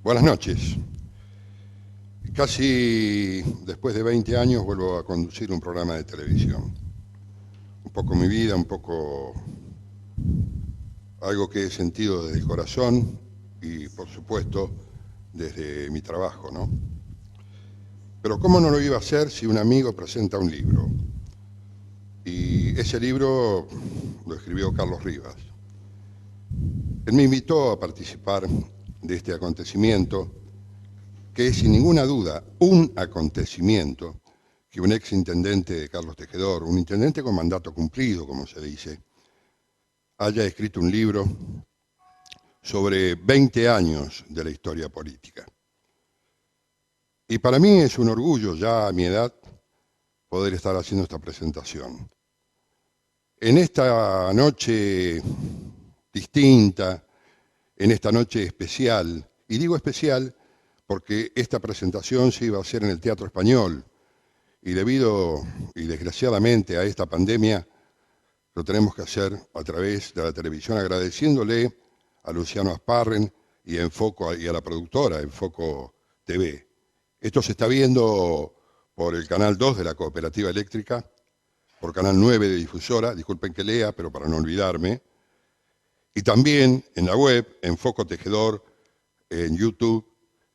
Buenas noches. Casi después de 20 años vuelvo a conducir un programa de televisión. Un poco mi vida, un poco algo que he sentido desde el corazón y, por supuesto, desde mi trabajo, ¿no? Pero ¿cómo no lo iba a hacer si un amigo presenta un libro? Y ese libro lo escribió Carlos Rivas. Él me invitó a participar de este acontecimiento, que es sin ninguna duda un acontecimiento que un ex intendente de Carlos Tejedor, un intendente con mandato cumplido, como se dice, haya escrito un libro sobre 20 años de la historia política. Y para mí es un orgullo, ya a mi edad, poder estar haciendo esta presentación. En esta noche distinta, en esta noche especial, y digo especial porque esta presentación se iba a hacer en el Teatro Español, y debido y desgraciadamente a esta pandemia, lo tenemos que hacer a través de la televisión, agradeciéndole a Luciano Asparren y a la productora Enfoco TV. Esto se está viendo por el canal 2 de la Cooperativa Eléctrica, por canal 9 de Difusora, disculpen que lea, pero para no olvidarme, y también en la web, Enfoco Tejedor, en YouTube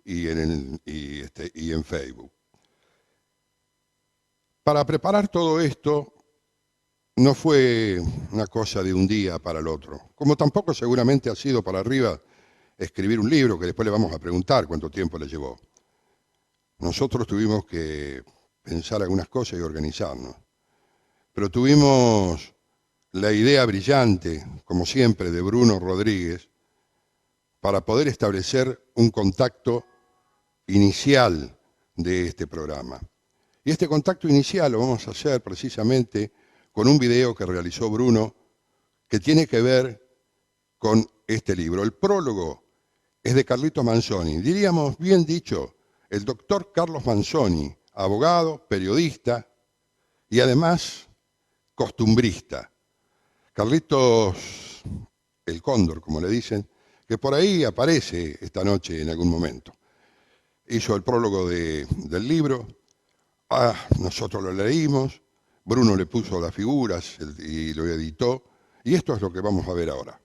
y en Facebook. Para preparar todo esto, no fue una cosa de un día para el otro, como tampoco seguramente ha sido para arriba escribir un libro, que después le vamos a preguntar cuánto tiempo le llevó. Nosotros tuvimos que pensar algunas cosas y organizarnos, pero tuvimos la idea brillante, como siempre, de Bruno Rodríguez, para poder establecer un contacto inicial de este programa. Y este contacto inicial lo vamos a hacer precisamente con un video que realizó Bruno, que tiene que ver con este libro. El prólogo es de Carlito Manzoni, diríamos bien dicho, el doctor Carlos Manzoni, abogado, periodista y además costumbrista. Carlitos, el cóndor, como le dicen, que por ahí aparece esta noche en algún momento. Hizo el prólogo del libro, nosotros lo leímos, Bruno le puso las figuras y lo editó, y esto es lo que vamos a ver ahora.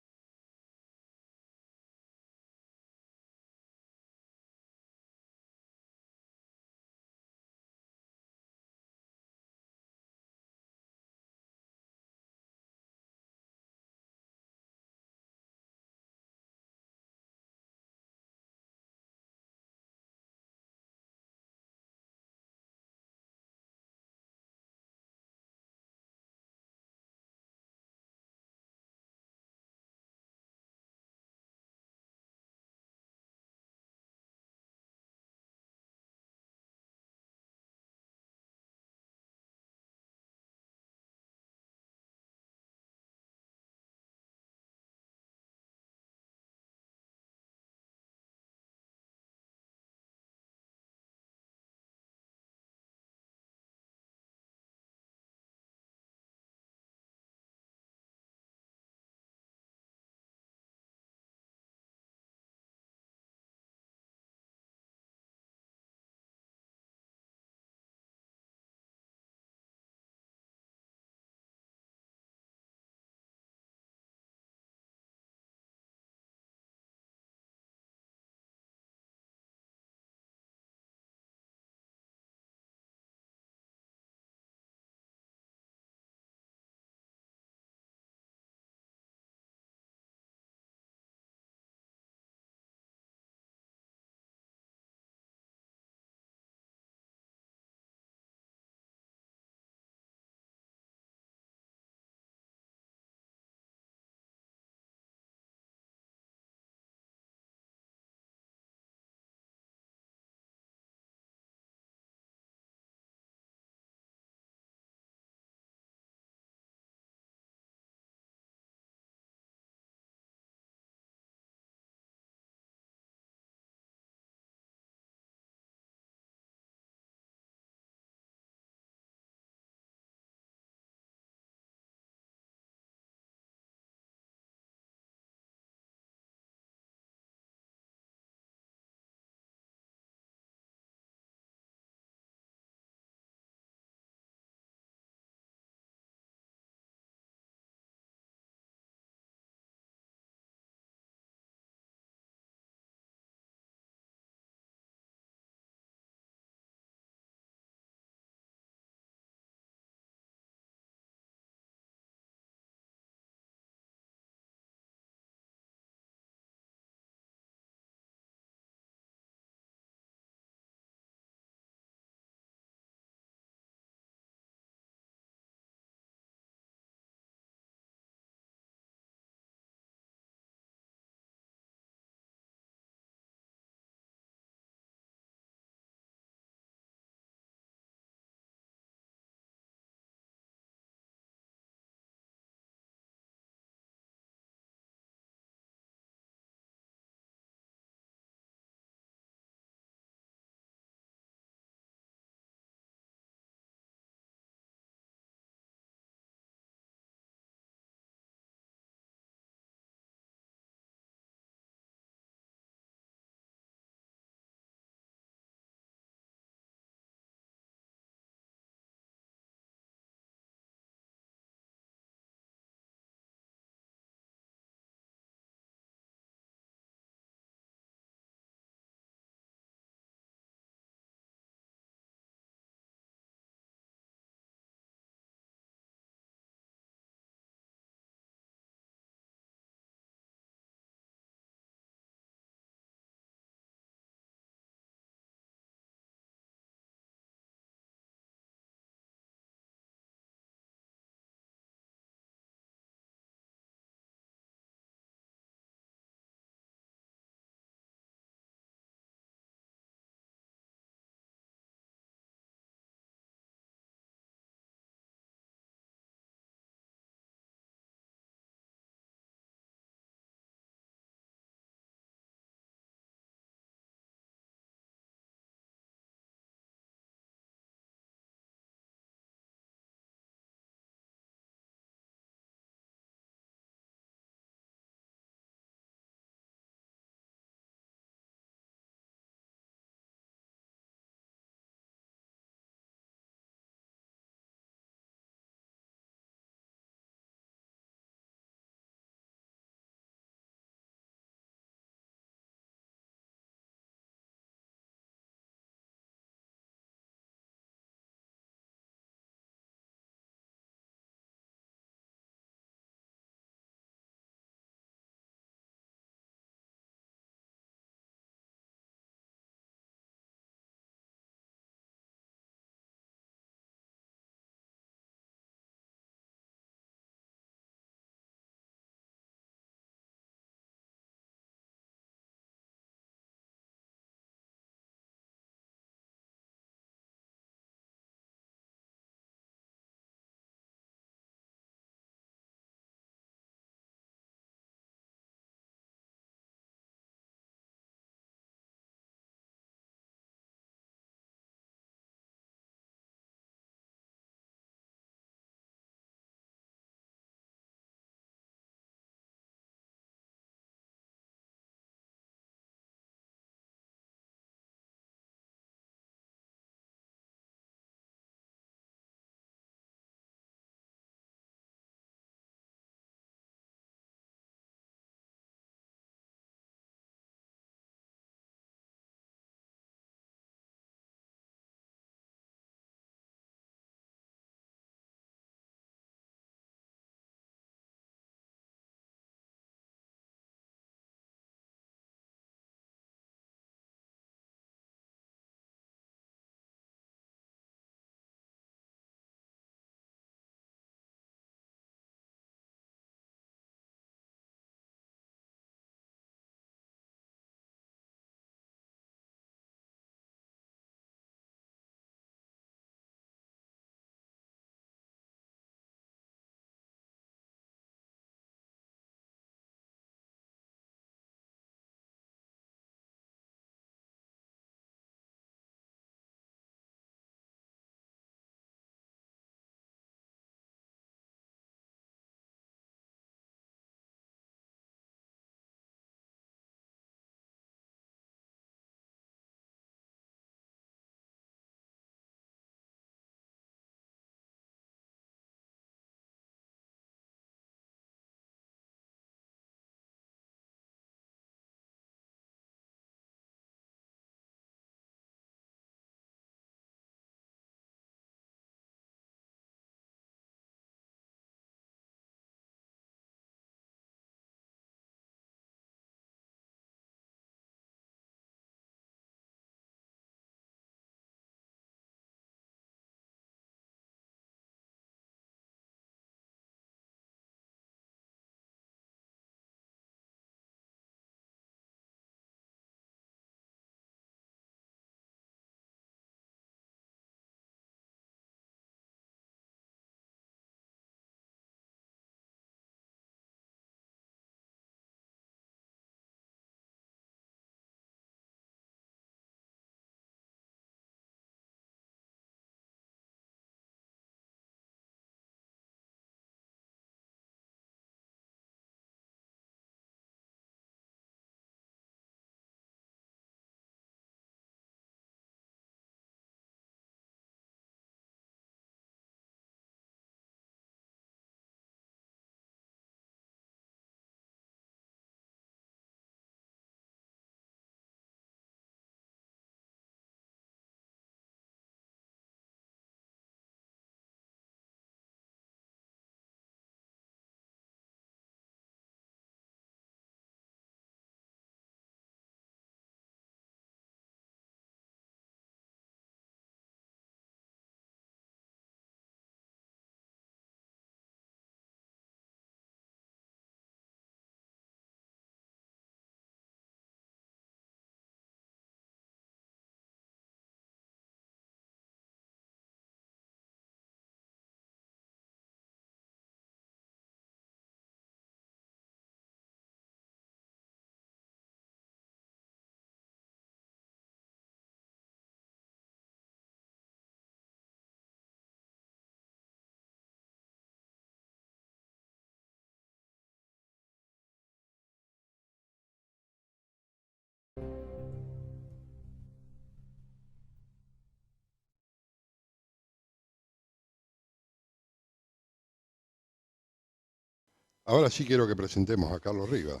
Ahora sí quiero que presentemos a Carlos Rivas,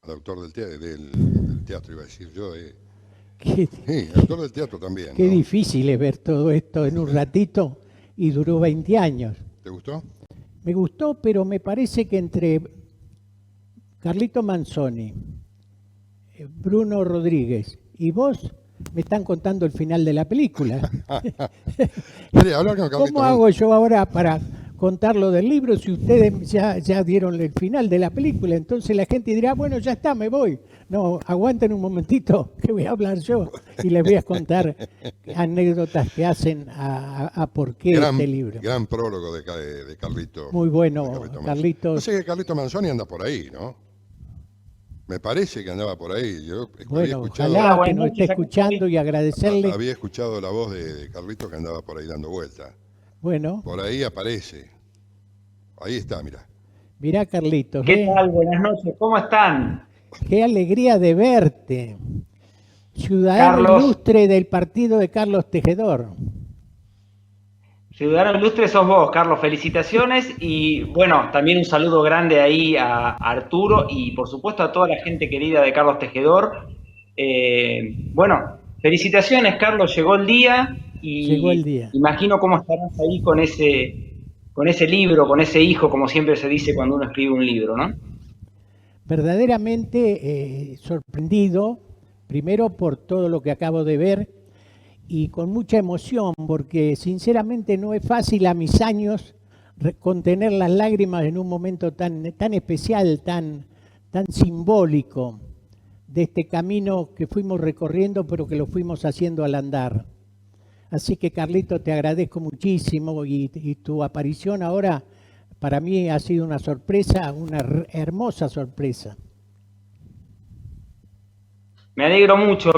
al autor del teatro, iba a decir yo. Qué, Sí, autor del teatro también, qué ¿no? difícil es ver todo esto en un ratito y duró 20 años. ¿Te gustó? Me gustó, pero me parece que entre Carlito Manzoni, Bruno Rodríguez y vos me están contando el final de la película. Quería hablar con Carlito ¿Cómo hago yo ahora para contar lo del libro si ustedes ya dieron el final de la película? Entonces la gente dirá, bueno, ya está, me voy. No, aguanten un momentito que voy a hablar yo y les voy a contar anécdotas que hacen a por qué este libro. Gran prólogo de Carlito. Muy bueno, Manzoni. No Carlitos. sé que Carlito Manzoni anda por ahí, ¿no? Me parece que andaba por ahí. Yo Bueno, ojalá que nos esté escuchando y agradecerle. había escuchado la voz de Carlito que andaba por ahí dando vueltas. Bueno, Por ahí aparece. Ahí está, mira. mirá Carlitos, ¿Qué tal? Buenas noches, ¿cómo están? qué alegría de verte. Ciudadano Carlos. ilustre del partido de Carlos Tejedor. Ciudadano ilustre sos vos, Carlos, felicitaciones y bueno, también un saludo grande ahí a Arturo y por supuesto a toda la gente querida de Carlos Tejedor. Bueno, felicitaciones, Carlos, llegó el día y Llegó el día. imagino cómo estarás ahí con ese libro, con ese hijo, como siempre se dice cuando uno escribe un libro, ¿no? Verdaderamente sorprendido, primero por todo lo que acabo de ver y con mucha emoción, porque sinceramente no es fácil a mis años contener las lágrimas en un momento tan especial, tan simbólico de este camino que fuimos recorriendo, pero que lo fuimos haciendo al andar. Así que Carlito, te agradezco muchísimo y tu aparición ahora para mí ha sido una sorpresa, una hermosa sorpresa. Me alegro mucho,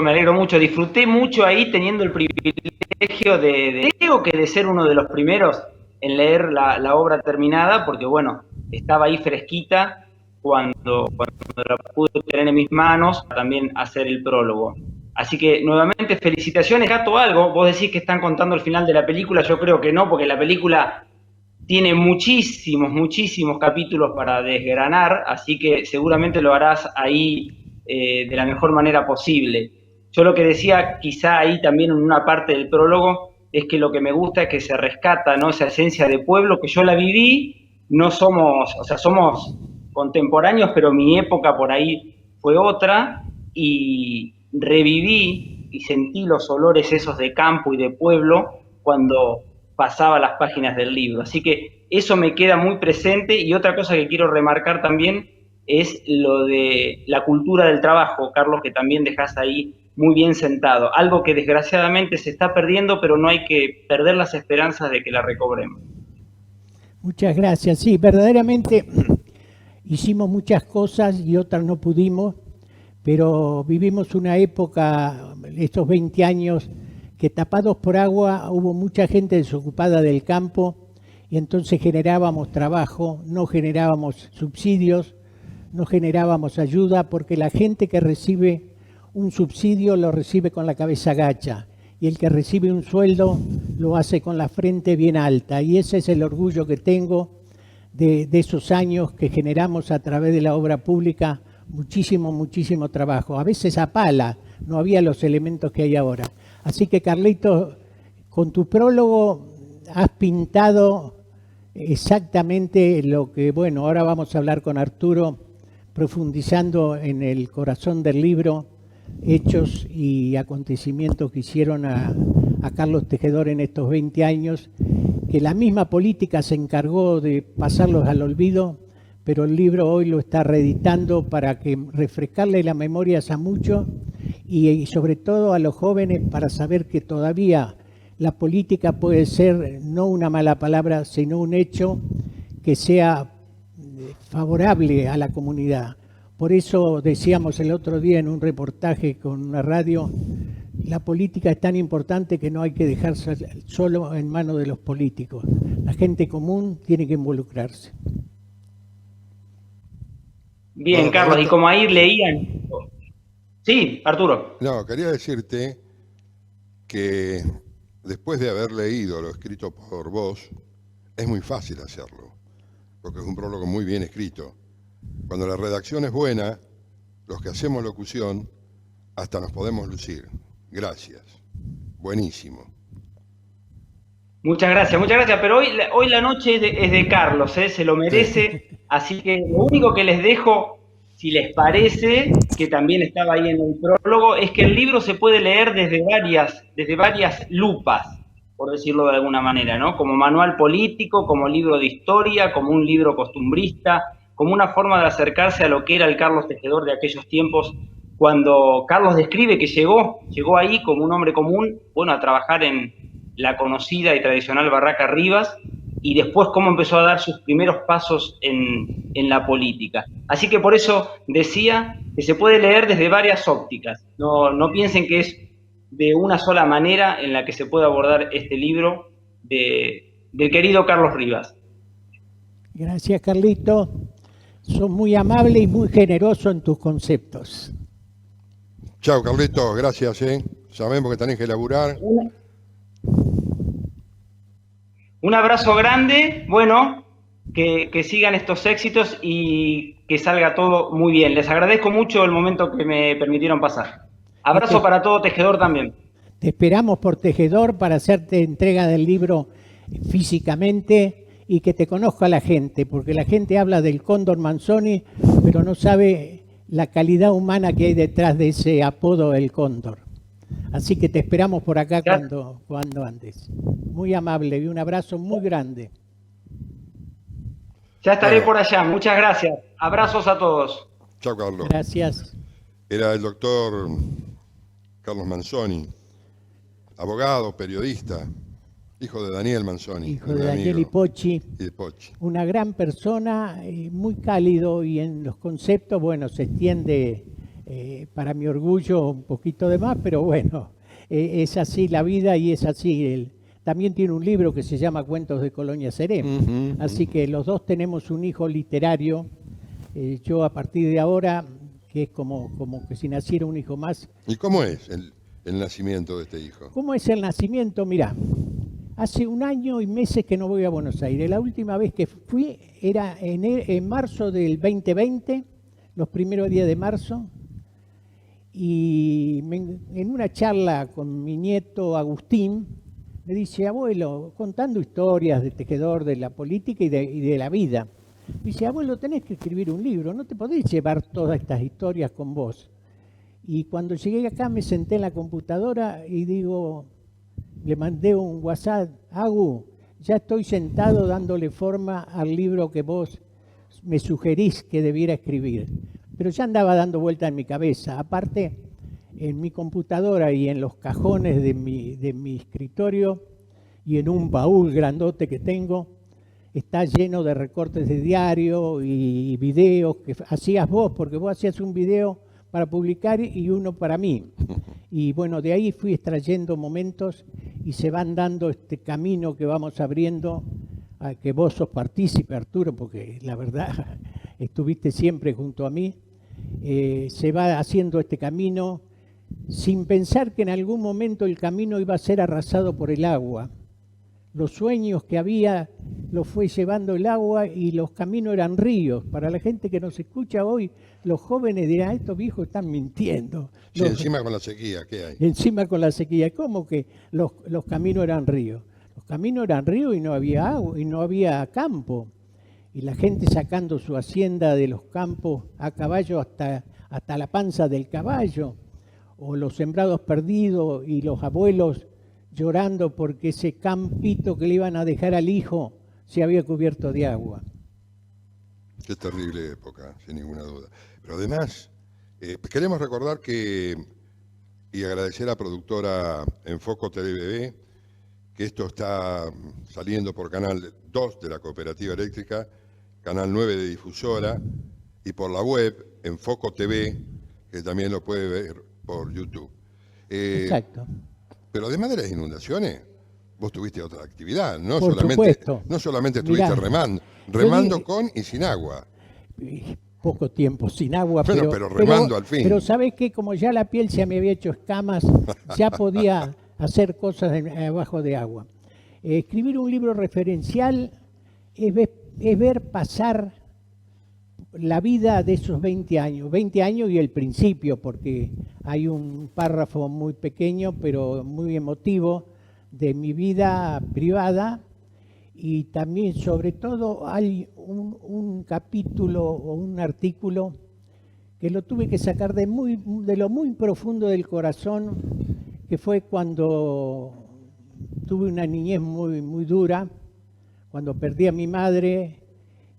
disfruté mucho ahí teniendo el privilegio creo que de ser uno de los primeros en leer la obra terminada, porque bueno, estaba ahí fresquita cuando la pude tener en mis manos, también hacer el prólogo. Así que nuevamente felicitaciones. Gato, algo, vos decís que están contando el final de la película, yo creo que no, porque la película tiene muchísimos capítulos para desgranar, así que seguramente lo harás ahí de la mejor manera posible. Yo lo que decía, quizá ahí también en una parte del prólogo, es que lo que me gusta es que se rescata, ¿no?, esa esencia de pueblo, que yo la viví, no somos, o sea, somos contemporáneos, pero mi época por ahí fue otra, y reviví y sentí los olores esos de campo y de pueblo cuando pasaba las páginas del libro. Así que eso me queda muy presente, y otra cosa que quiero remarcar también es lo de la cultura del trabajo, Carlos, que también dejás ahí muy bien sentado. Algo que desgraciadamente se está perdiendo, pero no hay que perder las esperanzas de que la recobremos. Muchas gracias. Sí, verdaderamente hicimos muchas cosas y otras no pudimos, pero vivimos una época, estos 20 años, que tapados por agua hubo mucha gente desocupada del campo y entonces generábamos trabajo, no generábamos subsidios, no generábamos ayuda, porque la gente que recibe un subsidio lo recibe con la cabeza gacha y el que recibe un sueldo lo hace con la frente bien alta, y ese es el orgullo que tengo de esos años que generamos a través de la obra pública muchísimo trabajo, a veces a pala, no había los elementos que hay ahora. Así que Carlito, con tu prólogo has pintado exactamente lo que, bueno, ahora vamos a hablar con Arturo, profundizando en el corazón del libro, hechos y acontecimientos que hicieron a Carlos Tejedor en estos 20 años, que la misma política se encargó de pasarlos al olvido, pero el libro hoy lo está reeditando para que refrescarle las memorias a muchos y sobre todo a los jóvenes, para saber que todavía la política puede ser no una mala palabra, sino un hecho que sea favorable a la comunidad. Por eso decíamos el otro día en un reportaje con una radio, la política es tan importante que no hay que dejarse solo en manos de los políticos. La gente común tiene que involucrarse. Bien, Bueno, Carlos, Carlito, y como ahí leían... Sí, Arturo. no, quería decirte que después de haber leído lo escrito por vos, es muy fácil hacerlo, porque es un prólogo muy bien escrito. Cuando la redacción es buena, los que hacemos locución, hasta nos podemos lucir. Gracias. Buenísimo. Muchas gracias, pero hoy la noche es de Carlos, se lo merece, así que lo único que les dejo, si les parece, que también estaba ahí en el prólogo, es que el libro se puede leer desde varias lupas, por decirlo de alguna manera, ¿no? Como manual político, como libro de historia, como un libro costumbrista, como una forma de acercarse a lo que era el Carlos Tejedor de aquellos tiempos, cuando Carlos describe que llegó ahí como un hombre común, bueno, a trabajar en la conocida y tradicional Barraca Rivas, y después cómo empezó a dar sus primeros pasos en la política. Así que por eso decía que se puede leer desde varias ópticas. No piensen que es de una sola manera en la que se puede abordar este libro del querido Carlos Rivas. Gracias, Carlito. Sos muy amable y muy generoso en tus conceptos. Chao, Carlitos, gracias. Sabemos que tenés que laburar. Un abrazo grande, bueno, que sigan estos éxitos y que salga todo muy bien. Les agradezco mucho el momento que me permitieron pasar. Abrazo para todo Tejedor también. Te esperamos por Tejedor para hacerte entrega del libro físicamente y que te conozca la gente, porque la gente habla del Cóndor Manzoni, pero no sabe la calidad humana que hay detrás de ese apodo El Cóndor. Así que te esperamos por acá cuando andes. Muy amable y un abrazo muy grande. Ya estaré por allá. Muchas gracias. Abrazos a todos. Chao, Carlos. Gracias. Era el doctor Carlos Manzoni, abogado, periodista, hijo de Daniel Manzoni. Hijo de Daniel y Pochi. Y de Pochi. Una gran persona, muy cálido y en los conceptos, bueno, se extiende... para mi orgullo un poquito de más, pero bueno, es así la vida y es así. También tiene un libro que se llama Cuentos de Colonia Serén, así que los dos tenemos un hijo literario. Yo a partir de ahora, que es como que si naciera un hijo más. ¿Y cómo es el nacimiento de este hijo? ¿Cómo es el nacimiento? Mirá, hace 1 año y meses que no voy a Buenos Aires. La última vez que fui era en marzo del 2020, los primeros días de marzo. Y en una charla con mi nieto Agustín, me dice, abuelo, contando historias de Tejedor, de la política y de la vida. Me dice, abuelo, tenés que escribir un libro, no te podés llevar todas estas historias con vos. Y cuando llegué acá me senté en la computadora y digo, le mandé un WhatsApp, Agu, ya estoy sentado dándole forma al libro que vos me sugerís que debiera escribir. Pero ya andaba dando vuelta en mi cabeza. Aparte, en mi computadora y en los cajones de mi escritorio y en un baúl grandote que tengo, está lleno de recortes de diario y videos que hacías vos, porque vos hacías un video para publicar y uno para mí. Y bueno, de ahí fui extrayendo momentos y se van dando este camino que vamos abriendo, a que vos sos partícipe, Arturo, porque la verdad estuviste siempre junto a mí. Se va haciendo este camino sin pensar que en algún momento el camino iba a ser arrasado por el agua. Los sueños que había los fue llevando el agua y los caminos eran ríos. Para la gente que nos escucha hoy, los jóvenes dirán, estos viejos están mintiendo. Sí, encima con la sequía, ¿qué hay? Encima con la sequía. ¿Cómo que los caminos eran ríos? Los caminos eran ríos y no había agua y no había campo. Y la gente sacando su hacienda de los campos a caballo hasta la panza del caballo, o los sembrados perdidos y los abuelos llorando porque ese campito que le iban a dejar al hijo se había cubierto de agua. Qué terrible época, sin ninguna duda. Pero además, queremos recordar y agradecer a la productora Enfoco TV, que esto está saliendo por Canal 2 de la Cooperativa Eléctrica, Canal 9 de Difusora, y por la web Enfoco TV, que también lo puede ver por YouTube. Exacto. Pero además de las inundaciones, vos tuviste otra actividad, ¿no? Por supuesto. No solamente estuviste remando con y sin agua. Poco tiempo sin agua, bueno, pero remando al fin. Pero ¿sabés qué? Como ya la piel se me había hecho escamas, ya podía hacer cosas abajo de agua. Escribir un libro referencial es ver pasar la vida de esos 20 años y el principio, porque hay un párrafo muy pequeño, pero muy emotivo, de mi vida privada, y también, sobre todo, hay un capítulo o un artículo que lo tuve que sacar de lo muy profundo del corazón, que fue cuando tuve una niñez muy dura, cuando perdí a mi madre,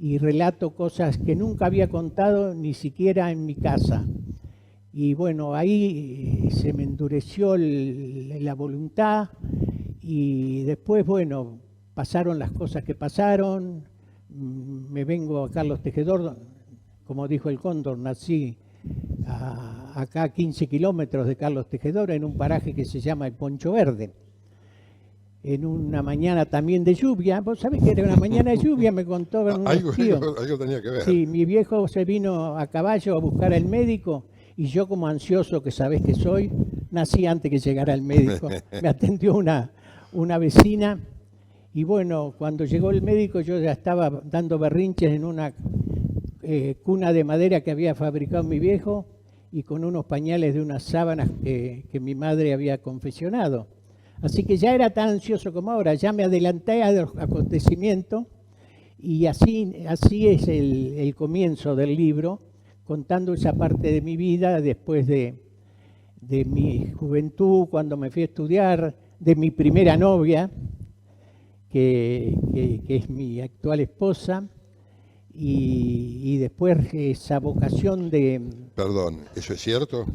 y relato cosas que nunca había contado ni siquiera en mi casa. Y bueno, ahí se me endureció la voluntad, y después, bueno, pasaron las cosas que pasaron. Me vengo a Carlos Tejedor, como dijo el Cóndor, nací acá a 15 kilómetros de Carlos Tejedor, en un paraje que se llama el Poncho Verde. En una mañana también de lluvia, vos sabés que era una mañana de lluvia, me contó Algo tenía que ver. Sí, mi viejo se vino a caballo a buscar al médico, y yo, como ansioso que sabés que soy, nací antes que llegara el médico. Me atendió una vecina, y bueno, cuando llegó el médico yo ya estaba dando berrinches en una cuna de madera que había fabricado mi viejo, y con unos pañales de unas sábanas que mi madre había confeccionado. Así que ya era tan ansioso como ahora, ya me adelanté a los acontecimientos, y así es el comienzo del libro, contando esa parte de mi vida después de mi juventud, cuando me fui a estudiar, de mi primera novia, que es mi actual esposa, y después esa vocación de... Perdón, ¿eso es cierto?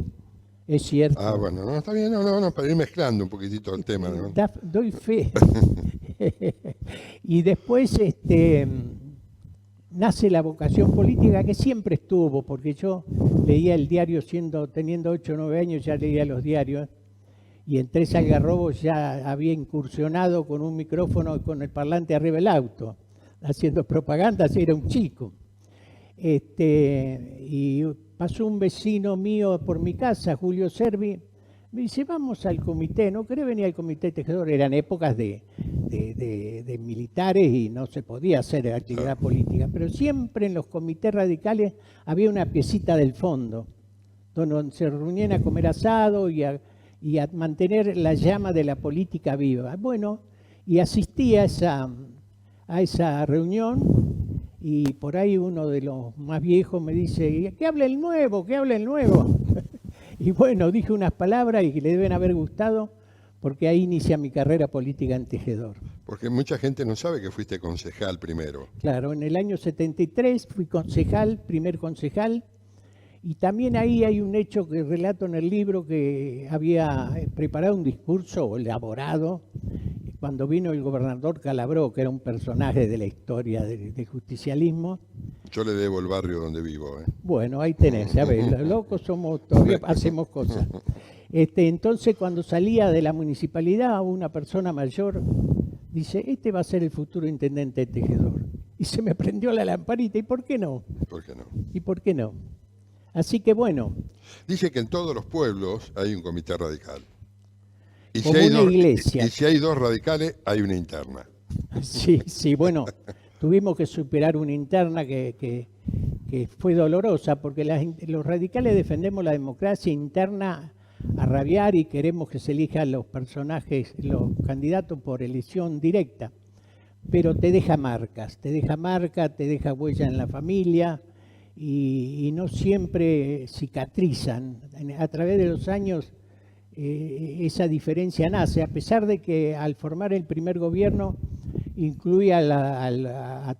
Es cierto. Ah, bueno, no, está bien, no, para ir mezclando un poquitito el tema, ¿no? Doy fe. Y después nace la vocación política, que siempre estuvo, porque yo leía el diario teniendo 8 o 9 años, ya leía los diarios, y en Tres Algarrobos ya había incursionado con un micrófono y con el parlante arriba del auto, haciendo propaganda, así era un chico. Y pasó un vecino mío por mi casa, Julio Servi, me dice, vamos al comité, ¿no querés venir al comité tejedor? Eran épocas de militares y no se podía hacer actividad política, pero siempre en los comités radicales había una piecita del fondo, donde se reunían a comer asado y a mantener la llama de la política viva. Bueno, y asistí a esa reunión, y por ahí uno de los más viejos me dice, ¿qué habla el nuevo? ¿Qué habla el nuevo? Y bueno, dije unas palabras y le deben haber gustado, porque ahí inicia mi carrera política en Tejedor. Porque mucha gente no sabe que fuiste concejal primero. Claro, en el año 73 fui concejal, primer concejal, y también ahí hay un hecho que relato en el libro, que había preparado un discurso elaborado cuando vino el gobernador Calabró, que era un personaje de la historia del justicialismo. Yo le debo el barrio donde vivo. Bueno, ahí tenés, ya ves, los locos somos, todavía hacemos cosas. Entonces, cuando salía de la municipalidad, una persona mayor dice, este va a ser el futuro intendente de Tejedor. Y se me prendió la lamparita, ¿y por qué no? ¿Por qué no? ¿Y por qué no? Así que bueno. Dice que en todos los pueblos hay un comité radical. Y como una iglesia. Y si hay 2 radicales, hay una interna. Sí, bueno, tuvimos que superar una interna que fue dolorosa, porque los radicales defendemos la democracia interna a rabiar, y queremos que se elijan los personajes, los candidatos por elección directa. Pero te deja marcas, te deja huella en la familia, y no siempre cicatrizan. A través de los años esa diferencia nace, a pesar de que al formar el primer gobierno incluía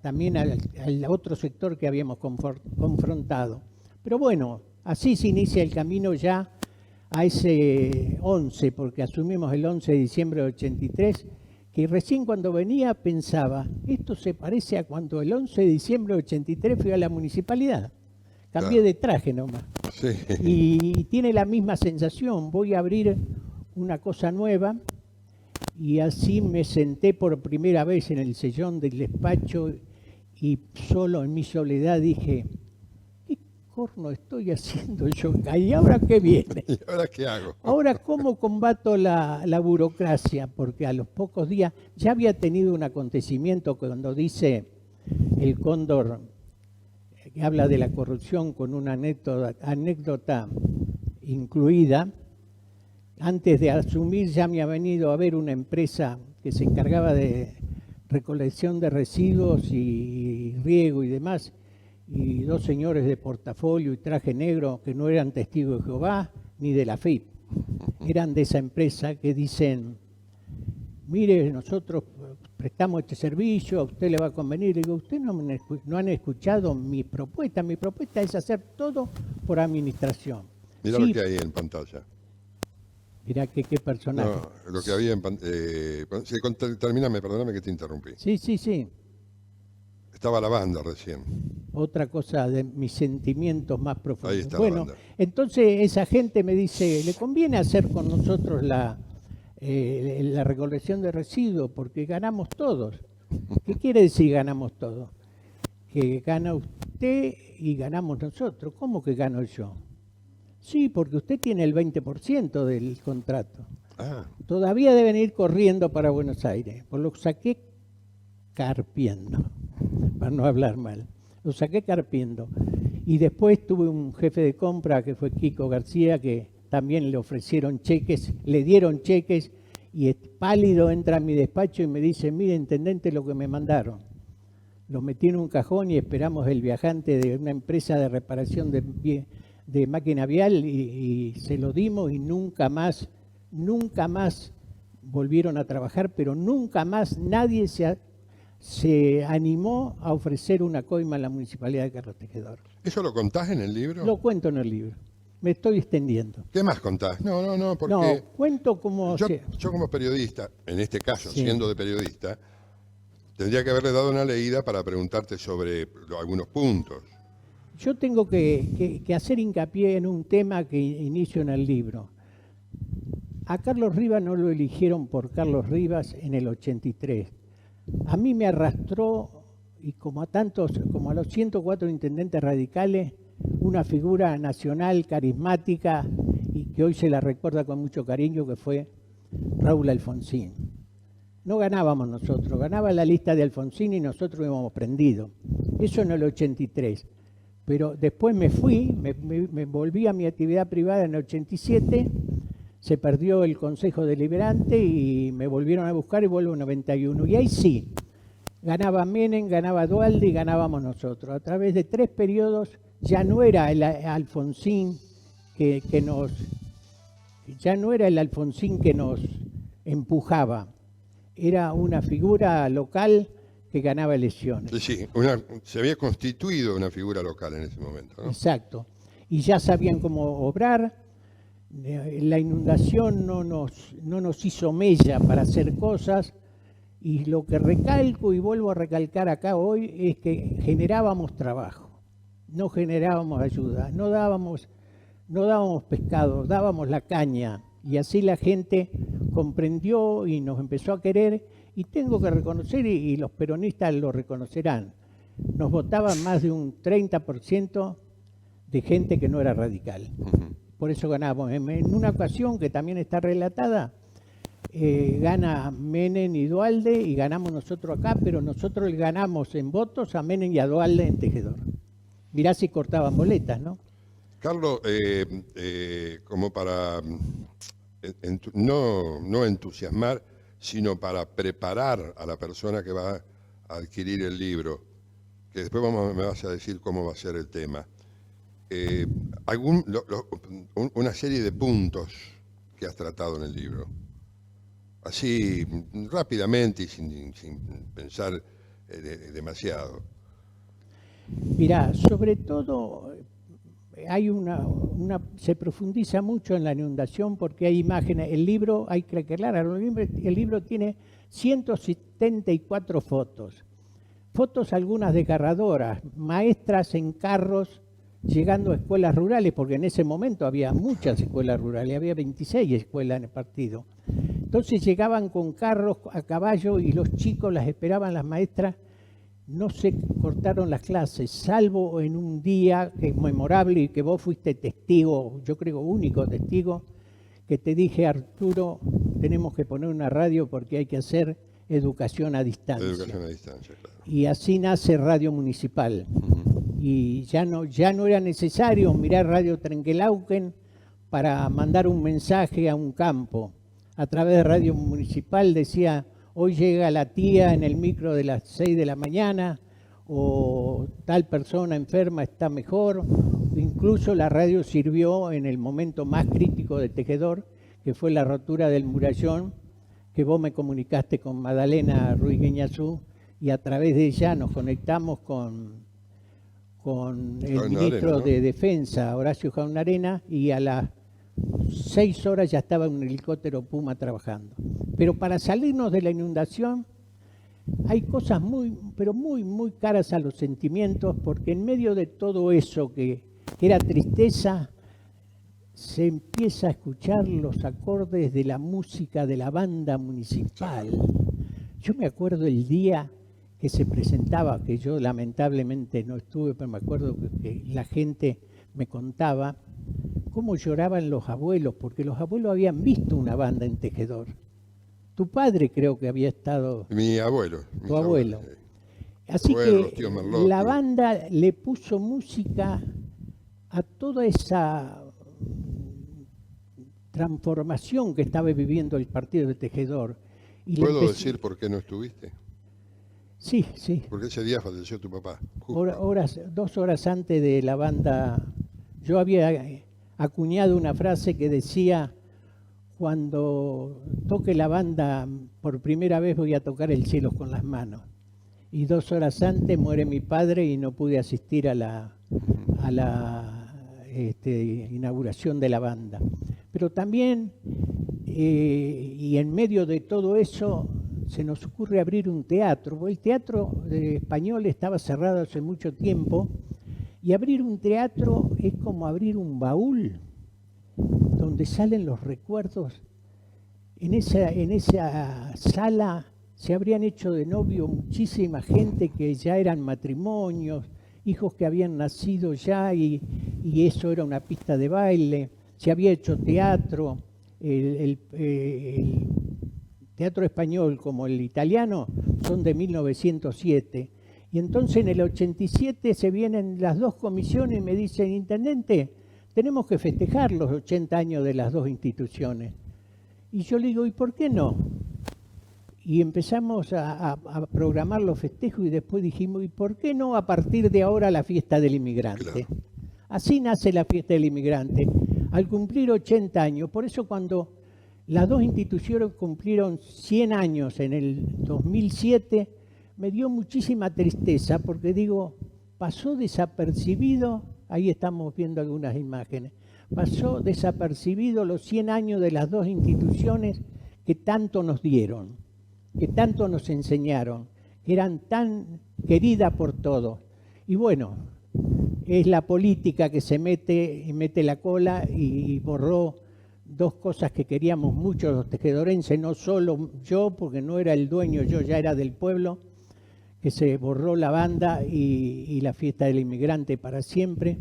también al otro sector que habíamos confrontado. Pero bueno, así se inicia el camino ya a ese 11, porque asumimos el 11 de diciembre de 83, que recién cuando venía pensaba, esto se parece a cuando el 11 de diciembre de 83 fui a la municipalidad. Cambié de traje nomás. Sí. Y tiene la misma sensación, voy a abrir una cosa nueva, y así me senté por primera vez en el sillón del despacho, y solo en mi soledad dije, ¿qué corno estoy haciendo yo? ¿Y ahora qué viene? ¿Y ahora qué hago? Ahora, ¿cómo combato la burocracia? Porque a los pocos días ya había tenido un acontecimiento cuando dice el Cóndor, que habla de la corrupción con una anécdota incluida. Antes de asumir ya me ha venido a ver una empresa que se encargaba de recolección de residuos y riego y demás, y dos señores de portafolio y traje negro que no eran testigos de Jehová ni de la FIP, eran de esa empresa, que dicen: mire, nosotros prestamos este servicio, a usted le va a convenir. Le digo: ustedes no han escuchado mi propuesta es hacer todo por administración. Mirá Sí, lo que hay en pantalla. mirá qué personaje. No, lo que había en pantalla. Sí, terminame, perdóname que te interrumpí. Sí. Estaba la banda recién. Otra cosa de mis sentimientos más profundos. Ahí está la Bueno, banda. entonces esa gente me dice: ¿le conviene hacer con nosotros la recolección de residuos? Porque ganamos todos. ¿Qué quiere decir ganamos todos? Que gana usted y ganamos nosotros. ¿Cómo que gano yo? Sí, porque usted tiene el 20% del contrato. Ah, Todavía deben ir corriendo para Buenos Aires. Pues lo saqué carpiendo, para no hablar mal. Lo saqué carpiendo. Y después tuve un jefe de compra que fue Kiko García, que también le ofrecieron cheques, le dieron cheques, y pálido entra a mi despacho y me dice: mire, intendente, lo que me mandaron. Lo metí en un cajón y esperamos el viajante de una empresa de reparación de máquina vial y se lo dimos, y nunca más volvieron a trabajar, pero nunca más nadie se animó a ofrecer una coima en la Municipalidad de Carlos Tejedor. ¿eso lo contás en el libro? Lo cuento en el libro. Me estoy extendiendo. ¿Qué más contás? No, porque No, cuento como... yo como periodista, en este caso, Sí. siendo de periodista, tendría que haberle dado una leída para preguntarte sobre algunos puntos. Yo tengo que hacer hincapié en un tema que inicio en el libro. A Carlos Rivas no lo eligieron por Carlos Rivas en el 83. A mí me arrastró, y como a los 104 intendentes radicales, una figura nacional carismática y que hoy se la recuerda con mucho cariño, que fue Raúl Alfonsín. No ganábamos nosotros, ganaba la lista de Alfonsín y nosotros íbamos prendidos. Eso en el 83. Pero después me fui, me volví a mi actividad privada en el 87, se perdió el Consejo Deliberante y me volvieron a buscar y vuelvo en 91. Y ahí sí, ganaba Menem, ganaba Duhalde y ganábamos nosotros. A través de 3 periodos ya no era el Alfonsín que nos empujaba, era una figura local que ganaba elecciones. Sí, se había constituido una figura local en ese momento, ¿no? Exacto. Y ya sabían cómo obrar. La inundación no nos hizo mella para hacer cosas. Y lo que recalco y vuelvo a recalcar acá hoy es que generábamos trabajo, no generábamos ayuda, no dábamos pescado, dábamos la caña. Y así la gente comprendió y nos empezó a querer. Y tengo que reconocer, y los peronistas lo reconocerán, nos votaban más de un 30% de gente que no era radical. Por eso ganamos. En una ocasión que también está relatada, gana Menem y Duhalde y ganamos nosotros acá, pero nosotros le ganamos en votos a Menem y a Duhalde en Tejedor. Mirá si cortaban boletas, ¿no? Carlos, como para no entusiasmar, sino para preparar a la persona que va a adquirir el libro, que después me vas a decir cómo va a ser el tema, una serie de puntos que has tratado en el libro, así rápidamente y sin pensar demasiado. Mirá, sobre todo hay se profundiza mucho en la inundación porque hay imágenes. El libro, hay que aclarar, el libro tiene 174 fotos. Fotos algunas desgarradoras, maestras en carros llegando a escuelas rurales, porque en ese momento había muchas escuelas rurales, había 26 escuelas en el partido. Entonces llegaban con carros a caballo y los chicos las esperaban, las maestras. No se cortaron las clases, salvo en un día que es memorable y que vos fuiste testigo, yo creo único testigo, que te dije: Arturo, tenemos que poner una radio porque hay que hacer educación a distancia. Educación a distancia, claro. Y así nace Radio Municipal. y ya no era necesario mirar Radio Trenquelauquen para mandar un mensaje a un campo. A través de Radio Municipal decía, hoy llega la tía en el micro de las 6 de la mañana, o tal persona enferma está mejor. Incluso la radio sirvió en el momento más crítico de Tejedor, que fue la rotura del murallón, que vos me comunicaste con Madalena Ruiz Guiñazú, y a través de ella nos conectamos con el ministro de Defensa, Horacio Jaunarena, y a las 6 horas ya estaba un helicóptero Puma trabajando. Pero para salirnos de la inundación hay cosas muy caras a los sentimientos, porque en medio de todo eso que era tristeza, se empieza a escuchar los acordes de la música de la banda municipal. Yo me acuerdo el día que se presentaba, que yo lamentablemente no estuve, pero me acuerdo que la gente me contaba cómo lloraban los abuelos, porque los abuelos habían visto una banda en Tejedor. Tu padre creo que había estado... Mi abuelo. Tu abuelo. Así Abuelos, que tío Merlotti. la banda le puso música a toda esa transformación que estaba viviendo el partido de Tejedor. Y ¿Puedo decir por qué no estuviste? Sí, sí. Porque ese día falleció tu papá. 2 horas antes de la banda, yo había acuñado una frase que decía, cuando toque la banda por primera vez voy a tocar el cielo con las manos. Y 2 horas antes muere mi padre y no pude asistir a la inauguración de la banda. Pero también, y en medio de todo eso, se nos ocurre abrir un teatro. El teatro español estaba cerrado hace mucho tiempo, y abrir un teatro es como abrir un baúl donde salen los recuerdos. En esa sala se habrían hecho de novio muchísima gente que ya eran matrimonios, hijos que habían nacido ya, y eso era una pista de baile. Se había hecho teatro, el teatro español como el italiano son de 1907. Y entonces en el 87 se vienen las dos comisiones y me dicen, intendente, tenemos que festejar los 80 años de las dos instituciones. Y yo le digo, ¿y por qué no? Y empezamos a programar los festejos, y después dijimos, ¿y por qué no a partir de ahora la fiesta del inmigrante? Claro. Así nace la fiesta del inmigrante, al cumplir 80 años. Por eso cuando las dos instituciones cumplieron 100 años en el 2007, me dio muchísima tristeza, porque digo, pasó desapercibido, ahí estamos viendo algunas imágenes, pasó desapercibido los 100 años de las dos instituciones que tanto nos dieron, que tanto nos enseñaron, que eran tan queridas por todos. Y bueno, es la política que se mete la cola y borró dos cosas que queríamos mucho los tejedorenses, no solo yo, porque no era el dueño, yo ya era del pueblo, que se borró la banda y la fiesta del inmigrante para siempre.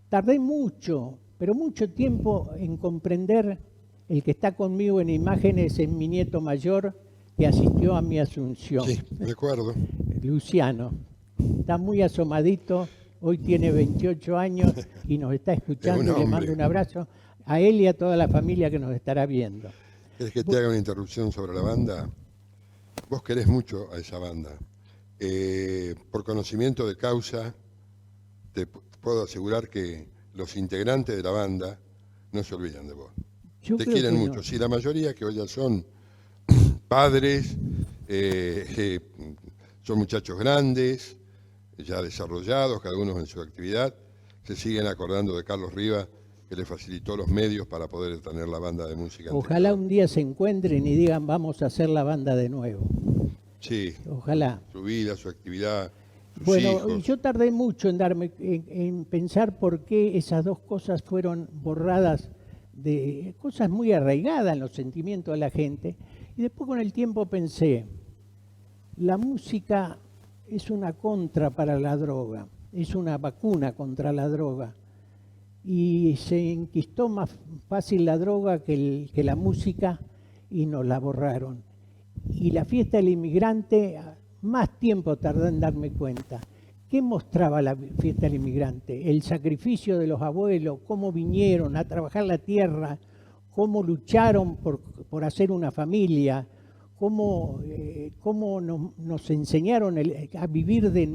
Tardé mucho, pero mucho tiempo en comprender. El que está conmigo en imágenes es mi nieto mayor, que asistió a mi asunción. Sí, me acuerdo. Luciano. Está muy asomadito, hoy tiene 28 años y nos está escuchando. Le mando un abrazo a él y a toda la familia que nos estará viendo. ¿Querés que te haga una interrupción sobre la banda? Vos querés mucho a esa banda. Por conocimiento de causa, te puedo asegurar que los integrantes de la banda no se olvidan de vos. Te quieren mucho. No. Sí, la mayoría que hoy ya son padres, son muchachos grandes, ya desarrollados, cada uno en su actividad, se siguen acordando de Carlos Rivas, que le facilitó los medios para poder tener la banda de música. Ojalá un día se encuentren y digan, vamos a hacer la banda de nuevo. Sí. Ojalá. Su vida, su actividad, sus bueno, hijos. Yo tardé mucho en pensar por qué esas dos cosas fueron borradas, de cosas muy arraigadas en los sentimientos de la gente. Y después con el tiempo pensé, la música es una contra para la droga, es una vacuna contra la droga. Y se enquistó más fácil la droga que la música y nos la borraron. Y la fiesta del inmigrante, más tiempo tardé en darme cuenta ¿Qué mostraba la fiesta del inmigrante? El sacrificio de los abuelos, cómo vinieron a trabajar la tierra, cómo lucharon por hacer una familia, cómo nos enseñaron a vivir de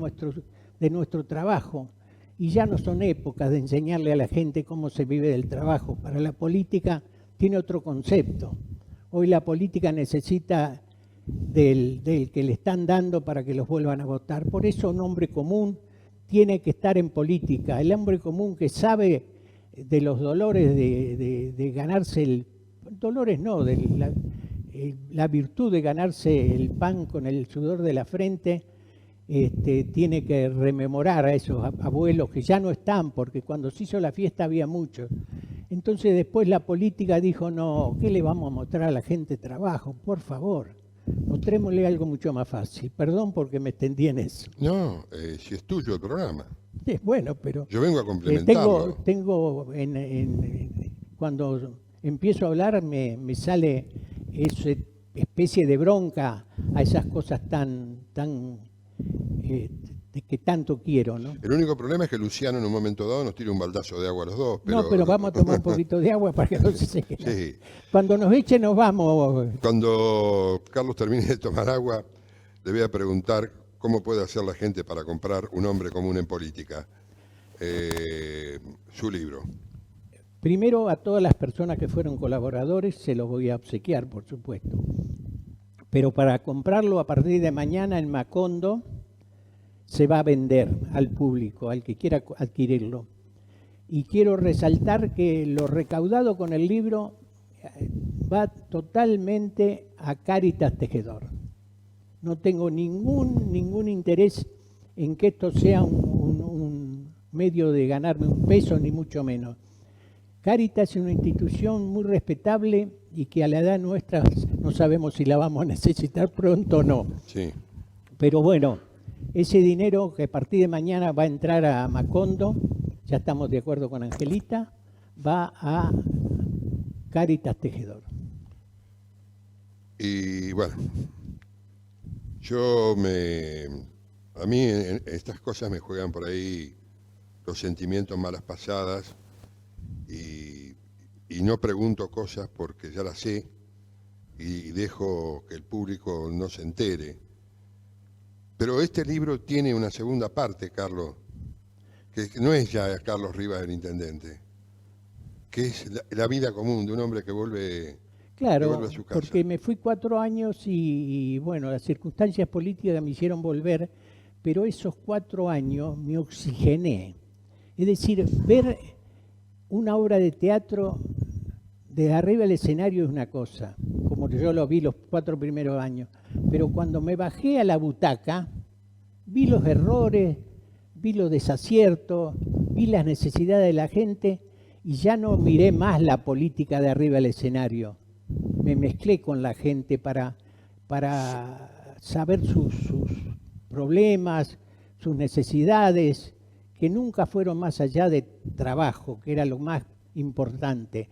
nuestro trabajo. Y ya no son épocas de enseñarle a la gente cómo se vive del trabajo. Para la política tiene otro concepto. Hoy la política necesita del que le están dando para que los vuelvan a votar. Por eso un hombre común tiene que estar en política. El hombre común que sabe de los dolores de ganarse dolores no, de la virtud de ganarse el pan con el sudor de la frente, tiene que rememorar a esos abuelos que ya no están, porque cuando se hizo la fiesta había muchos. Entonces después la política dijo, no, ¿qué le vamos a mostrar a la gente? Trabajo, por favor. Mostrémosle algo mucho más fácil. Perdón porque me extendí en eso. No, si es tuyo el programa. Bueno, pero... Yo vengo a complementarlo. Cuando empiezo a hablar me sale esa especie de bronca a esas cosas que tanto quiero, ¿no? El único problema es que Luciano en un momento dado nos tira un baldazo de agua a los dos. Pero... No, pero vamos a tomar un poquito de agua para que no se seque. Sí. Cuando nos eche nos vamos. Cuando Carlos termine de tomar agua, le voy a preguntar cómo puede hacer la gente para comprar Un hombre común en política, su libro. Primero, a todas las personas que fueron colaboradores se los voy a obsequiar, por supuesto. Pero para comprarlo a partir de mañana en Macondo, se va a vender al público, al que quiera adquirirlo. Y quiero resaltar que lo recaudado con el libro va totalmente a Cáritas Tejedor. No tengo ningún interés en que esto sea un medio de ganarme un peso, ni mucho menos. Cáritas es una institución muy respetable y que a la edad nuestra no sabemos si la vamos a necesitar pronto o no. Sí. Pero bueno, ese dinero que a partir de mañana va a entrar a Macondo, ya estamos de acuerdo con Angelita, va a Cáritas Tejedor. Y bueno, a mí estas cosas me juegan por ahí los sentimientos malas pasadas y no pregunto cosas porque ya las sé y dejo que el público no se entere. Pero este libro tiene una segunda parte, Carlos, que no es ya Carlos Rivas el intendente, que es la vida común de un hombre que vuelve, claro, a su casa. Porque me fui 4 años y bueno, las circunstancias políticas me hicieron volver, pero esos 4 años me oxigené. Es decir, ver una obra de teatro desde arriba del escenario es una cosa, como yo lo vi los 4 primeros años, pero cuando me bajé a la butaca, vi los errores, vi los desaciertos, vi las necesidades de la gente y ya no miré más la política de arriba del escenario. Me mezclé con la gente para saber sus problemas, sus necesidades, que nunca fueron más allá de trabajo, que era lo más importante.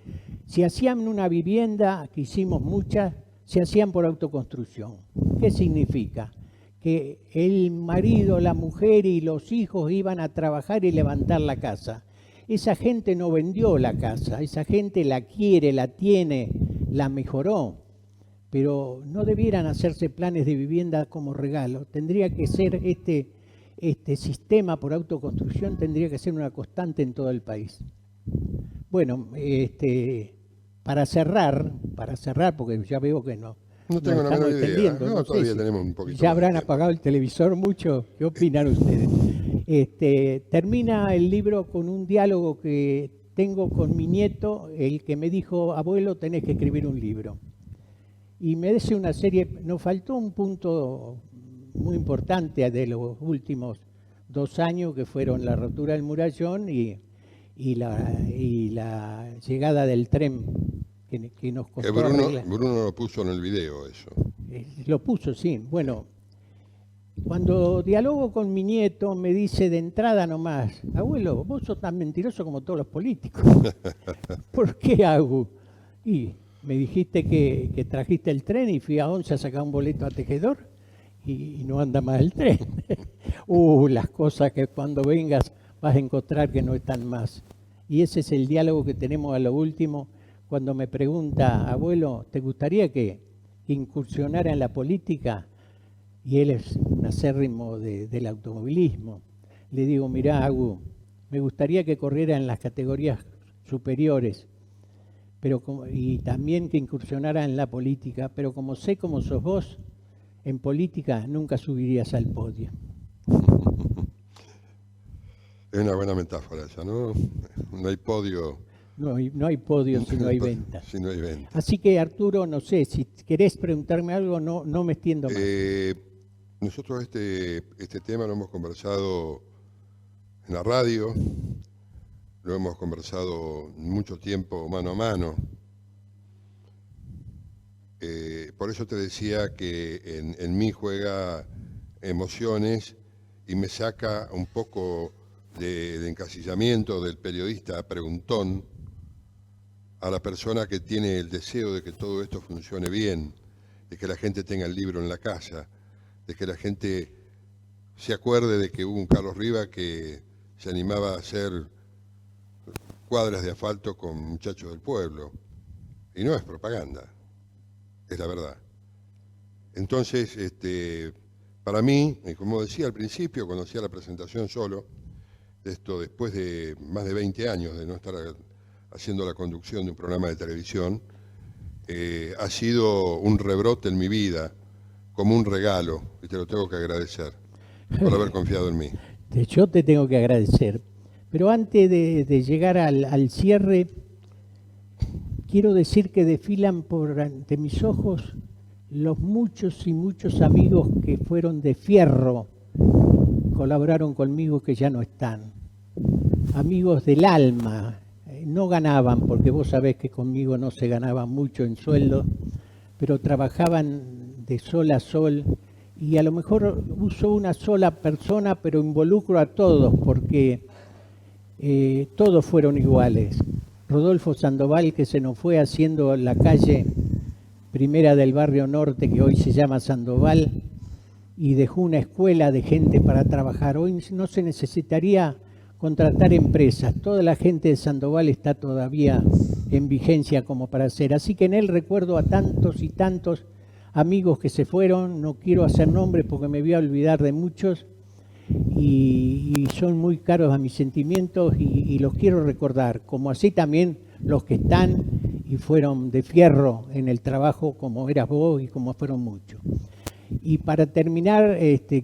Si hacían una vivienda, que hicimos muchas, se hacían por autoconstrucción. ¿Qué significa? Que el marido, la mujer y los hijos iban a trabajar y levantar la casa. Esa gente no vendió la casa, esa gente la quiere, la tiene, la mejoró. Pero no debieran hacerse planes de vivienda como regalo. Tendría que ser este sistema por autoconstrucción, tendría que ser una constante en todo el país. Bueno, para cerrar, porque ya veo que no tengo la menor idea. No todavía sé tenemos un poquito. Ya habrán apagado el televisor mucho. ¿Qué opinan ustedes? Termina el libro con un diálogo que tengo con mi nieto, el que me dijo, abuelo, tenés que escribir un libro. Y me dice una serie, nos faltó un punto muy importante de los últimos 2 años, que fueron la rotura del murallón y la llegada del tren que nos costó arreglar. Bruno lo puso en el video eso. Lo puso, sí. Bueno, cuando dialogo con mi nieto me dice de entrada nomás, abuelo, vos sos tan mentiroso como todos los políticos. ¿Por qué hago? Y me dijiste que trajiste el tren y fui a 11 a sacar un boleto a Tejedor y no anda más el tren. Las cosas que cuando vengas vas a encontrar que no están más. Y ese es el diálogo que tenemos a lo último, cuando me pregunta, abuelo, ¿te gustaría que incursionara en la política? Y él es un acérrimo del automovilismo. Le digo, mirá, Agu, me gustaría que corriera en las categorías superiores, y también que incursionara en la política, pero como sé cómo sos vos, en política nunca subirías al podio. Es una buena metáfora esa, ¿no? No hay podio. No hay podio si no hay venta. Si no hay venta. Así que, Arturo, no sé, si querés preguntarme algo, no me extiendo más. Nosotros este tema lo hemos conversado en la radio, lo hemos conversado mucho tiempo mano a mano. Por eso te decía que en mí juega emociones y me saca un poco de encasillamiento del periodista preguntón a la persona que tiene el deseo de que todo esto funcione bien, de que la gente tenga el libro en la casa, de que la gente se acuerde de que hubo un Carlos Riva que se animaba a hacer cuadras de asfalto con muchachos del pueblo. Y no es propaganda, es la verdad. Entonces, para mí, como decía al principio, cuando hacía la presentación solo, esto después de más de 20 años de no estar haciendo la conducción de un programa de televisión, ha sido un rebrote en mi vida, como un regalo, y te lo tengo que agradecer por haber confiado en mí. Yo te tengo que agradecer. Pero antes de llegar al cierre, quiero decir que desfilan por ante mis ojos los muchos y muchos amigos que fueron de fierro, colaboraron conmigo, que ya no están. Amigos del alma, no ganaban, porque vos sabés que conmigo no se ganaba mucho en sueldo, pero trabajaban de sol a sol, y a lo mejor uso una sola persona, pero involucro a todos, porque todos fueron iguales. Rodolfo Sandoval, que se nos fue haciendo la calle primera del barrio norte, que hoy se llama Sandoval, y dejó una escuela de gente para trabajar. Hoy no se necesitaría contratar empresas, toda la gente de Sandoval está todavía en vigencia como para hacer. Así que en él recuerdo a tantos y tantos amigos que se fueron, no quiero hacer nombres porque me voy a olvidar de muchos, y son muy caros a mis sentimientos y los quiero recordar, como así también los que están y fueron de fierro en el trabajo, como eras vos y como fueron muchos. Y para terminar,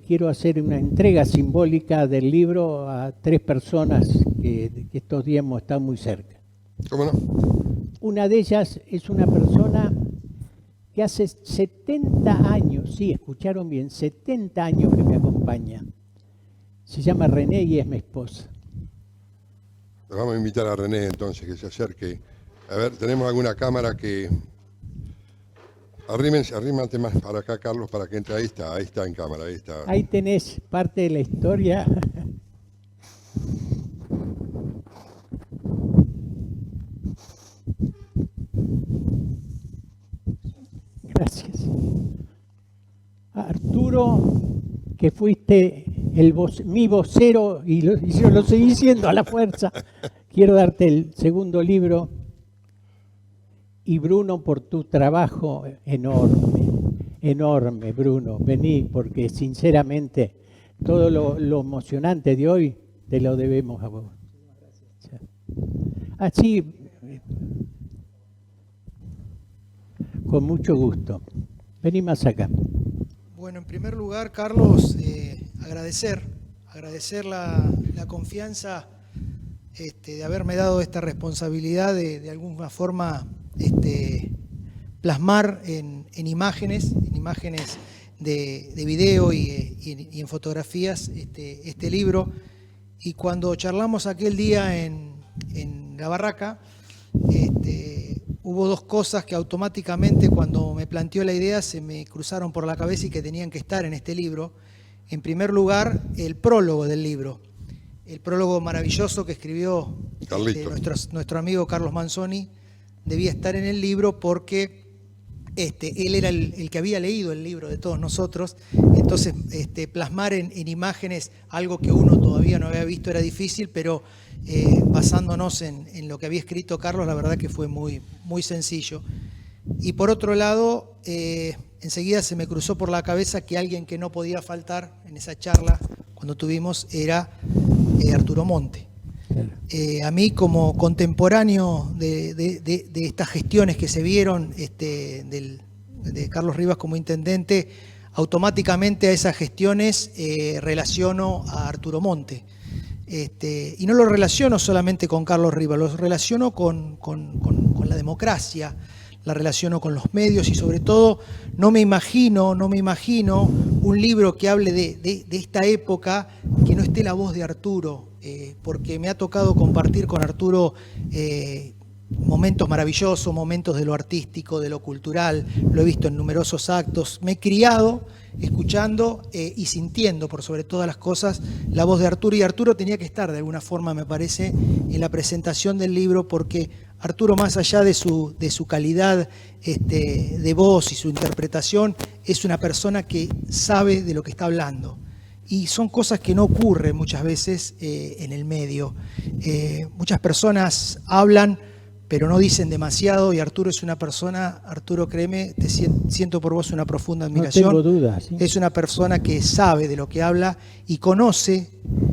quiero hacer una entrega simbólica del libro a 3 personas que estos días hemos estado muy cerca. ¿Cómo no? Una de ellas es una persona que hace 70 años, sí, escucharon bien, 70 años que me acompaña. Se llama René y es mi esposa. Le vamos a invitar a René entonces que se acerque. A ver, tenemos alguna cámara que... Arrímate más para acá, Carlos, para que entre. Ahí está en cámara, ahí está. Ahí tenés parte de la historia. Gracias. Arturo, que fuiste mi vocero, y yo lo seguí siendo a la fuerza. Quiero darte el segundo libro. Y Bruno, por tu trabajo enorme, Bruno. Vení, porque sinceramente todo lo emocionante de hoy te lo debemos a vos. Así, con mucho gusto. Vení más acá. Bueno, en primer lugar, Carlos, agradecer la confianza de haberme dado esta responsabilidad de alguna forma plasmar en imágenes de video y en fotografías este libro. Y cuando charlamos aquel día en la barraca, hubo 2 cosas que automáticamente, cuando me planteó la idea, se me cruzaron por la cabeza y que tenían que estar en este libro. En primer lugar, el prólogo del libro, el prólogo maravilloso que escribió nuestro amigo Carlos Manzoni, debía estar en el libro porque él era el que había leído el libro de todos nosotros, entonces plasmar en imágenes algo que uno todavía no había visto era difícil, pero basándonos en lo que había escrito Carlos, la verdad que fue muy, muy sencillo. Y por otro lado, enseguida se me cruzó por la cabeza que alguien que no podía faltar en esa charla, cuando tuvimos, era Arturo Monte. A mí, como contemporáneo de estas gestiones que se vieron de Carlos Rivas como intendente, automáticamente a esas gestiones relaciono a Arturo Monte. Y no lo relaciono solamente con Carlos Rivas, lo relaciono con la democracia, la relaciono con los medios y sobre todo no me imagino un libro que hable de esta época que no esté la voz de Arturo, porque me ha tocado compartir con Arturo momentos maravillosos, momentos de lo artístico, de lo cultural, lo he visto en numerosos actos, me he criado escuchando y sintiendo por sobre todas las cosas la voz de Arturo, y Arturo tenía que estar de alguna forma, me parece, en la presentación del libro, porque Arturo, más allá de su calidad de voz y su interpretación, es una persona que sabe de lo que está hablando. Y son cosas que no ocurren muchas veces en el medio. Muchas personas hablan, pero no dicen demasiado, y Arturo es una persona, Arturo, créeme, siento por vos una profunda admiración. No tengo dudas, ¿sí? Es una persona que sabe de lo que habla y conoce,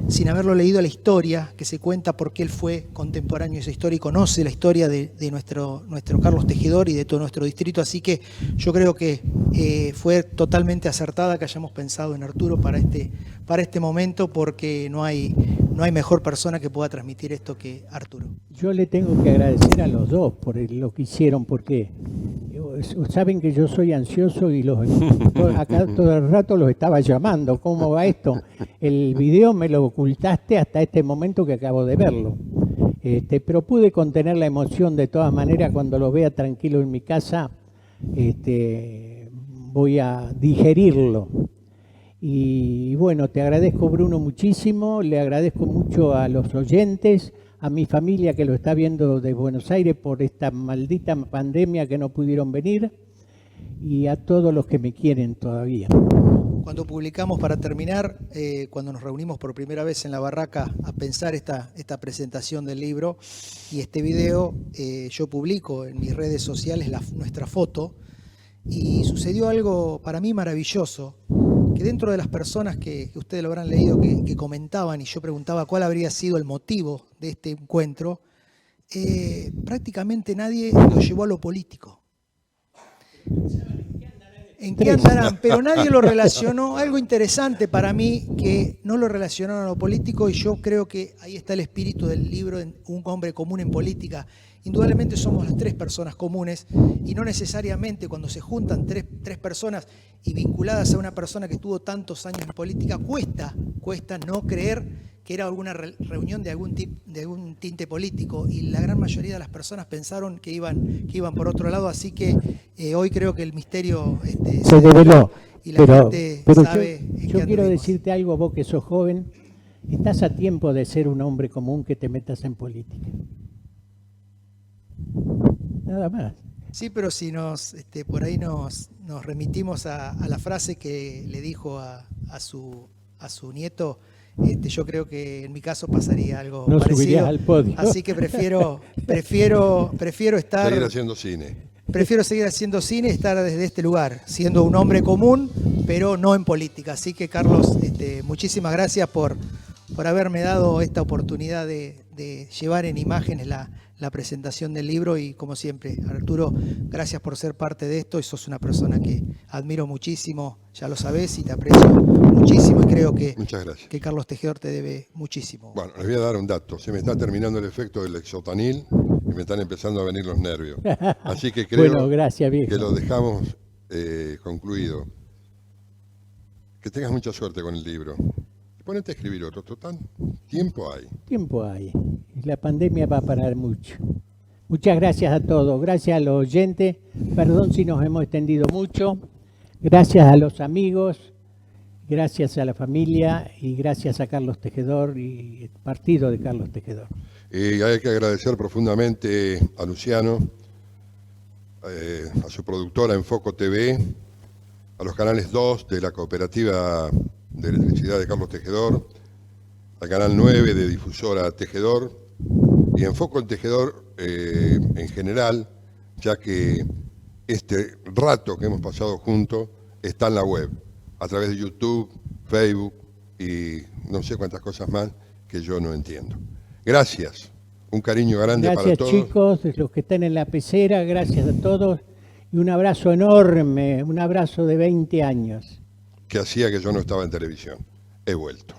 sin haberlo leído, la historia que se cuenta, porque él fue contemporáneo de esa historia y conoce la historia de nuestro Carlos Tejedor y de todo nuestro distrito, así que yo creo que fue totalmente acertada que hayamos pensado en Arturo para este momento, porque no hay mejor persona que pueda transmitir esto que Arturo. Yo le tengo que agradecer a los dos por lo que hicieron, porque saben que yo soy ansioso y acá todo el rato los estaba llamando. ¿Cómo va esto? El video me lo ocultaste hasta este momento que acabo de verlo. Pero pude contener la emoción de todas maneras. Cuando lo vea tranquilo en mi casa, voy a digerirlo. Y bueno, te agradezco, Bruno, muchísimo, le agradezco mucho a los oyentes, a mi familia que lo está viendo de Buenos Aires por esta maldita pandemia que no pudieron venir, y a todos los que me quieren todavía. Cuando publicamos, para terminar, cuando nos reunimos por primera vez en la barraca a pensar esta presentación del libro y este video, yo publico en mis redes sociales nuestra foto, y sucedió algo para mí maravilloso, que dentro de las personas que ustedes lo habrán leído, que comentaban, y yo preguntaba cuál habría sido el motivo de este encuentro, prácticamente nadie lo llevó a lo político. ¿En qué andarán? Pero nadie lo relacionó. Algo interesante para mí, que no lo relacionaron a lo político, y yo creo que ahí está el espíritu del libro, Un hombre común en política. Indudablemente somos las tres personas comunes, y no necesariamente cuando se juntan tres personas y vinculadas a una persona que estuvo tantos años en política, cuesta no creer que era alguna reunión de algún tinte político, y la gran mayoría de las personas pensaron que iban por otro lado, así que hoy creo que el misterio se develó. Y la gente sabe yo quiero decirte algo, vos que sos joven, estás a tiempo de ser un hombre común que te metas en política. Nada más. Sí, pero si por ahí nos remitimos a la frase que le dijo a su nieto, yo creo que en mi caso pasaría algo no parecido. Subirías al podio. Así que prefiero estar... Seguir haciendo cine. Prefiero seguir haciendo cine y estar desde este lugar, siendo un hombre común, pero no en política. Así que, Carlos, muchísimas gracias por haberme dado esta oportunidad de llevar en imágenes la presentación del libro, y como siempre, Arturo, gracias por ser parte de esto, y sos una persona que admiro muchísimo, ya lo sabés, y te aprecio muchísimo, y creo que Carlos Tejedor te debe muchísimo. Bueno, les voy a dar un dato, se me está terminando el efecto del Lexotanil y me están empezando a venir los nervios, así que creo bueno, gracias, viejo, que lo dejamos concluido. Que tengas mucha suerte con el libro. Ponete a escribir otro, total, tiempo hay. Tiempo hay. La pandemia va a parar mucho. Muchas gracias a todos, gracias a los oyentes, perdón si nos hemos extendido mucho, gracias a los amigos, gracias a la familia y gracias a Carlos Tejedor y el partido de Carlos Tejedor. Hay que agradecer profundamente a Luciano, a su productora Enfoco TV, a los canales 2 de la Cooperativa de Electricidad de Carlos Tejedor, al canal 9 de Difusora Tejedor, y enfoco el Tejedor en general, ya que este rato que hemos pasado juntos está en la web, a través de YouTube, Facebook y no sé cuántas cosas más que yo no entiendo. Gracias, un cariño grande para Gracias todos. chicos, los que están en la pecera, gracias a todos y un abrazo enorme, un abrazo de 20 años. Que hacía que yo no estaba en televisión. He vuelto.